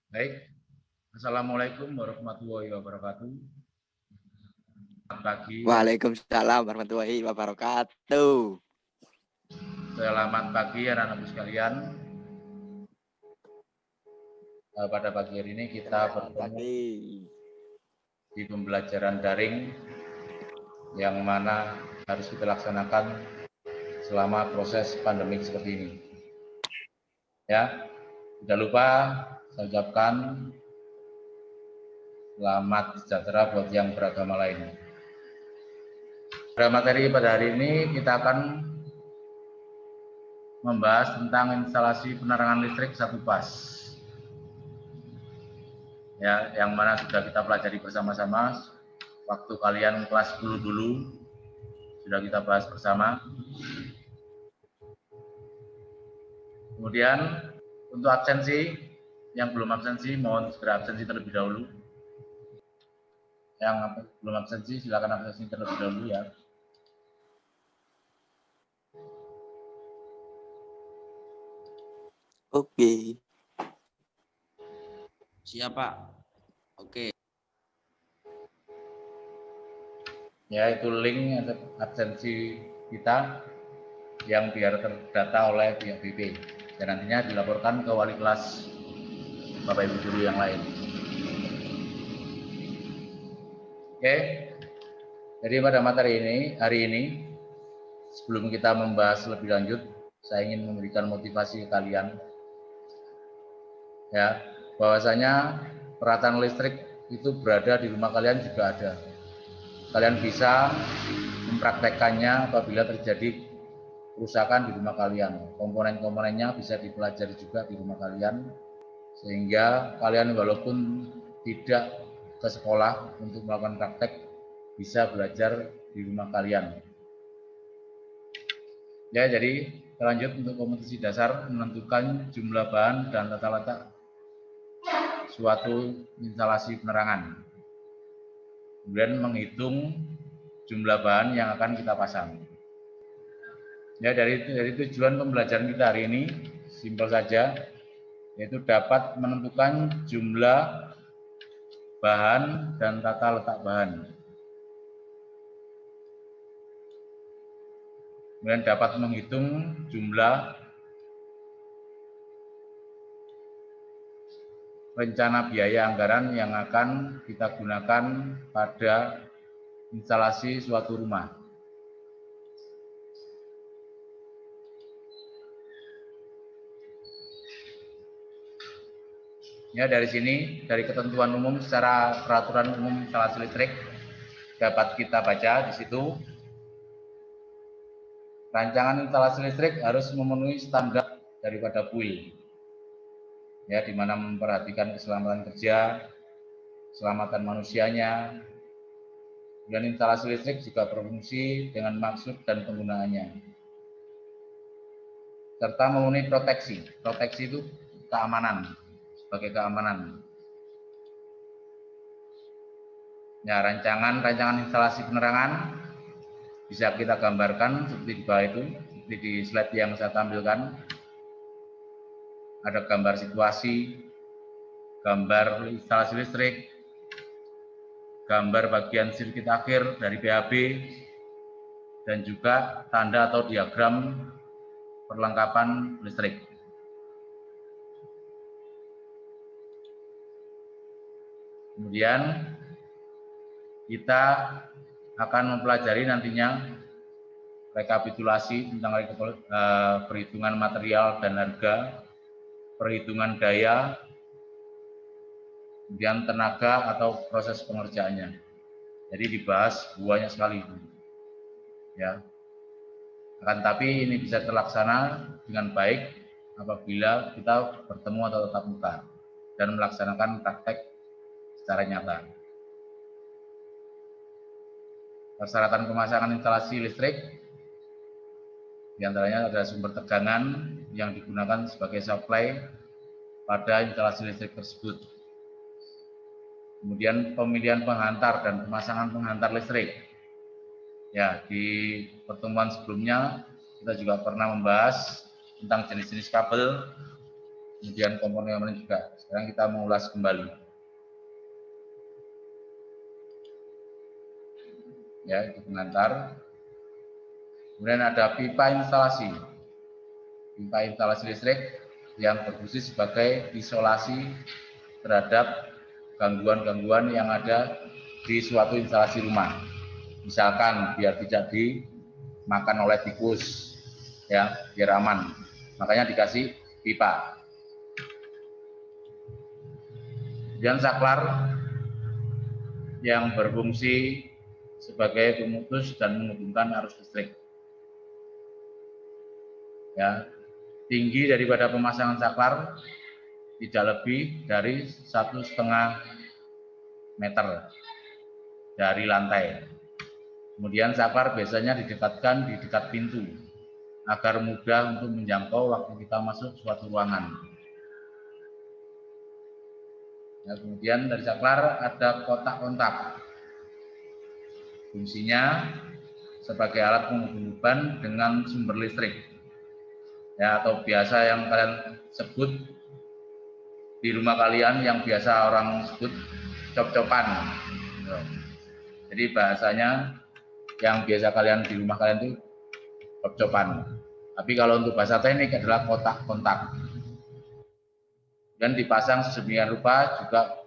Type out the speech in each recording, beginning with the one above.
Baik, Assalamualaikum warahmatullahi wabarakatuh. Selamat pagi, Waalaikumsalam warahmatullahi wabarakatuh. selamat pagi anak-anakku sekalian. Pada pagi hari ini kita bertemu di pembelajaran daring yang mana harus kita laksanakan selama proses pandemik seperti ini. Ya, tidak lupa saya ucapkan selamat sejahtera buat yang beragama lain. Pada materi pada hari ini kita akan membahas tentang instalasi penerangan listrik satu fase. Ya, yang mana sudah kita pelajari bersama-sama waktu kalian kelas 10 dulu sudah kita bahas bersama. Kemudian untuk absensi, yang belum absensi mohon segera absensi terlebih dahulu. Yang belum absensi silakan absensi terlebih dahulu ya. Oke. Siap, Pak. Oke. Ya, itu link absensi kita yang biar terdata oleh pihak BP dan nantinya dilaporkan ke wali kelas Bapak Ibu guru yang lain. Oke, jadi pada materi hari ini sebelum kita membahas lebih lanjut, saya ingin memberikan motivasi ke kalian ya, bahwasanya peralatan listrik itu berada di rumah kalian juga ada. Kalian bisa mempraktekkannya apabila terjadi kerusakan di rumah kalian. Komponen-komponennya bisa dipelajari juga di rumah kalian, sehingga kalian walaupun tidak ke sekolah untuk melakukan praktek, bisa belajar di rumah kalian. Ya, jadi lanjut untuk kompetisi dasar menentukan jumlah bahan dan tata letak suatu instalasi penerangan. Kemudian menghitung jumlah bahan yang akan kita pasang. Ya, dari tujuan pembelajaran kita hari ini simpel saja, yaitu dapat menentukan jumlah bahan dan tata letak bahan. Kemudian dapat menghitung jumlah rencana biaya anggaran yang akan kita gunakan pada instalasi suatu rumah. Ya, dari sini, dari ketentuan umum secara peraturan umum instalasi listrik dapat kita baca di situ. Rancangan instalasi listrik harus memenuhi standar daripada PUI. Ya, di mana memperhatikan keselamatan kerja, keselamatan manusianya. Dan instalasi listrik juga berfungsi dengan maksud dan penggunaannya. Serta memenuhi proteksi. Proteksi itu keamanan, sebagai keamanan. Ya, rancangan instalasi penerangan bisa kita gambarkan seperti di bawah itu, seperti di slide yang saya tampilkan. Ada gambar situasi, gambar instalasi listrik, gambar bagian sirkuit akhir dari PHB, dan juga tanda atau diagram perlengkapan listrik. Kemudian kita akan mempelajari nantinya rekapitulasi tentang perhitungan material dan harga, perhitungan daya, kemudian tenaga atau proses pengerjaannya. Jadi dibahas banyak sekali. Ya. Akan tapi ini bisa terlaksana dengan baik apabila kita bertemu atau tatap muka dan melaksanakan praktek secara nyata. Persyaratan pemasangan instalasi listrik diantaranya adalah sumber tegangan yang digunakan sebagai supply pada instalasi listrik tersebut. Kemudian pemilihan penghantar dan pemasangan penghantar listrik. Ya, di pertemuan sebelumnya kita juga pernah membahas tentang jenis-jenis kabel kemudian komponen juga. Sekarang kita mengulas kembali. Ya, itu pengantar. Kemudian ada pipa instalasi. Pipa instalasi listrik yang berfungsi sebagai isolasi terhadap gangguan-gangguan yang ada di suatu instalasi rumah. Misalkan biar tidak dimakan oleh tikus, ya, biar aman. Makanya dikasih pipa. Kemudian saklar yang berfungsi sebagai pemutus dan menghubungkan arus listrik. Ya, tinggi daripada pemasangan saklar tidak lebih dari 1,5 meter dari lantai. Kemudian saklar biasanya didekatkan di dekat pintu agar mudah untuk menjangkau waktu kita masuk suatu ruangan. Ya, kemudian dari saklar ada kotak kontak. Fungsinya sebagai alat penghubung beban dengan sumber listrik. Ya, atau biasa yang kalian sebut di rumah kalian yang biasa orang sebut cop-copan. Jadi bahasanya yang biasa kalian di rumah kalian itu cop-copan. Tapi kalau untuk bahasa teknik adalah kotak kontak. Dan dipasang sedemikian rupa juga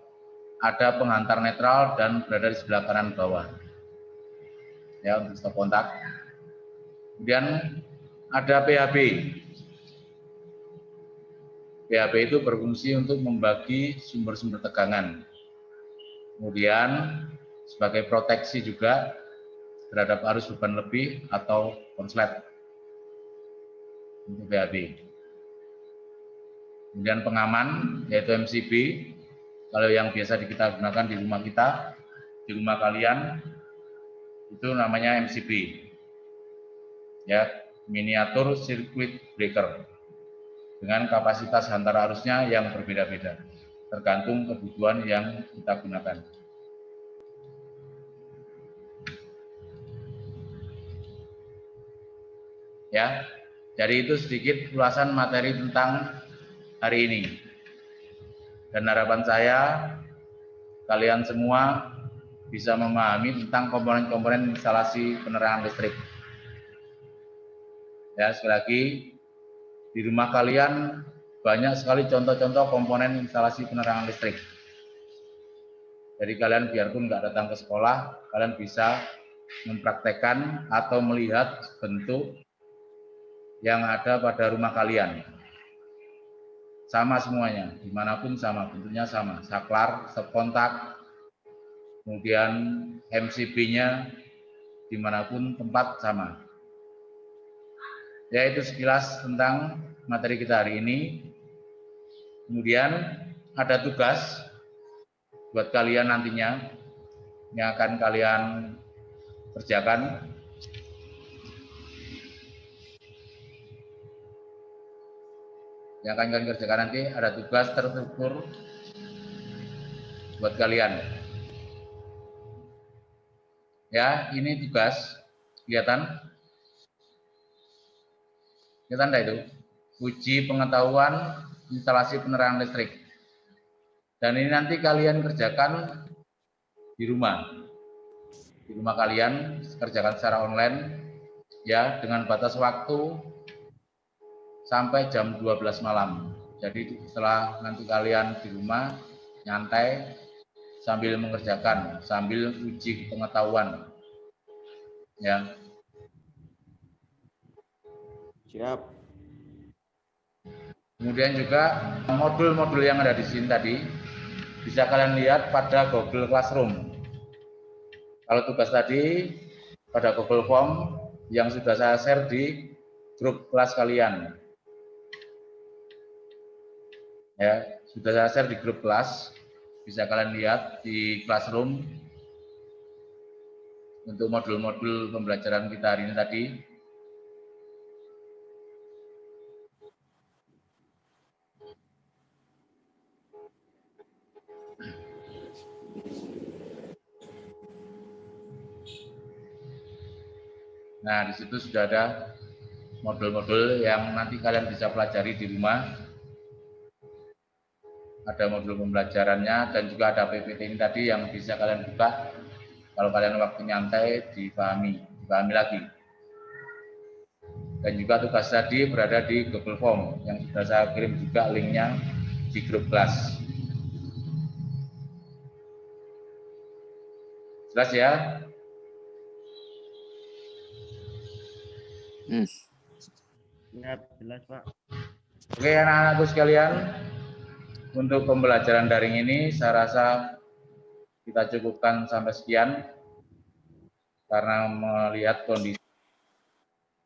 ada penghantar netral dan berada di sebelah kanan bawah. Ya, untuk stop kontak. Kemudian ada PHB. PHB itu berfungsi untuk membagi sumber-sumber tegangan. Kemudian sebagai proteksi juga terhadap arus beban lebih atau konslet untuk PHB. Kemudian pengaman yaitu MCB. Kalau yang biasa kita gunakan di rumah kita, di rumah kalian itu namanya MCB. Ya, miniatur circuit breaker dengan kapasitas hantar arusnya yang berbeda-beda tergantung kebutuhan yang kita gunakan. Ya, dari itu sedikit ulasan materi tentang hari ini. Dan harapan saya kalian semua bisa memahami tentang komponen-komponen instalasi penerangan listrik. Ya, sekali lagi di rumah kalian banyak sekali contoh-contoh komponen instalasi penerangan listrik. Jadi kalian biarpun nggak datang ke sekolah, kalian bisa mempraktekkan atau melihat bentuk yang ada pada rumah kalian. Sama semuanya, dimanapun sama, bentuknya sama. Saklar, stop kontak, kemudian MCB-nya dimanapun tempat sama. Ya, itu sekilas tentang materi kita hari ini. Kemudian ada tugas buat kalian nantinya yang akan kalian kerjakan. Yang akan kalian kerjakan nanti ada tugas terstruktur buat kalian. Ya, ini tugas. Kelihatan? Kelihatan enggak itu? Uji pengetahuan instalasi penerangan listrik. Dan ini nanti kalian kerjakan di rumah. Di rumah kalian, kerjakan secara online ya, dengan batas waktu sampai jam 12 malam. Jadi setelah nanti kalian di rumah nyantai sambil mengerjakan, sambil uji pengetahuan. Ya. Siap. Kemudian juga modul-modul yang ada di sini tadi bisa kalian lihat pada Google Classroom. Kalau tugas tadi pada Google Form yang sudah saya share di grup kelas kalian. Ya, sudah saya share di grup kelas, bisa kalian lihat di Classroom untuk modul-modul pembelajaran kita hari ini tadi. Nah, di situ sudah ada modul-modul yang nanti kalian bisa pelajari di rumah. ada modul pembelajarannya dan juga ada PPT ini tadi yang bisa kalian buka. Kalau kalian waktu nyantai dipahami lagi. Dan juga tugas tadi berada di Google Form yang sudah saya kirim juga linknya di grup kelas. Jelas ya? Ya, jelas Pak. Oke anak-anakku sekalian, untuk pembelajaran daring ini saya rasa kita cukupkan sampai sekian karena melihat kondisi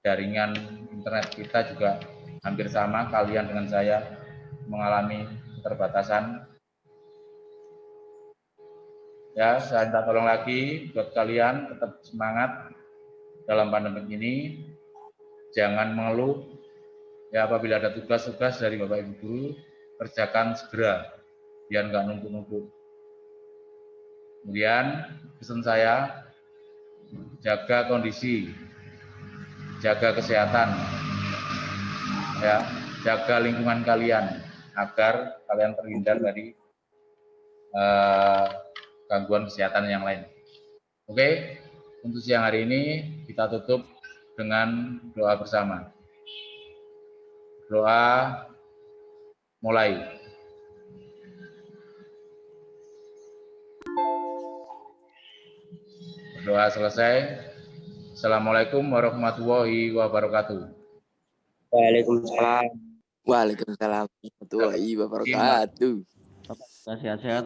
jaringan internet kita juga hampir sama, kalian dengan saya mengalami keterbatasan. Ya, saya minta tolong lagi buat kalian tetap semangat dalam pandemi ini, jangan mengeluh. Ya, apabila ada tugas-tugas dari Bapak Ibu Guru, kerjakan segera, biar nggak numpuk-numpuk. Kemudian pesan saya, jaga kondisi, jaga kesehatan, ya, jaga lingkungan kalian agar kalian terhindar dari gangguan kesehatan yang lain. Oke, untuk siang hari ini kita tutup dengan doa bersama. Doa mulai. Doa selesai. Assalamualaikum warahmatullahi wabarakatuh. Waalaikumsalam. Waalaikumsalam warahmatullahi wabarakatuh. Sehat-sehat.